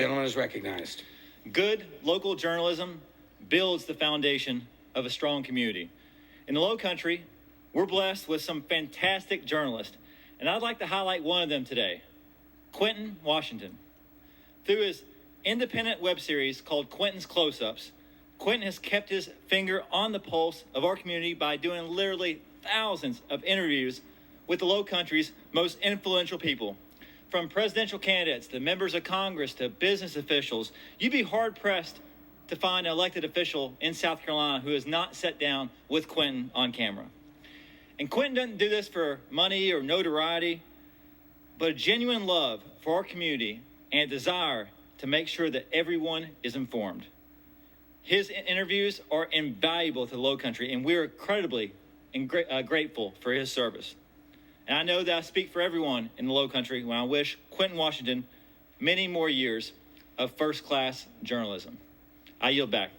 Gentleman is recognized. Good local journalism builds the foundation of a strong community. In the Lowcountry, we're blessed with some fantastic journalists, and I'd like to highlight one of them today, Quintin Washington. Through his independent web series called Quintin's Close-Ups, Quintin has kept his finger on the pulse of our community by doing literally thousands of interviews with the Lowcountry's most influential people. From presidential candidates to members of Congress to business officials, you'd be hard-pressed to find an elected official in South Carolina who has not sat down with Quintin on camera. And Quintin doesn't do this for money or notoriety, but a genuine love for our community and a desire to make sure that everyone is informed. His interviews are invaluable to the Lowcountry, and we're incredibly grateful for his service. And I know that I speak for everyone in the Lowcountry when I wish Quintin Washington many more years of first-class journalism. I yield back.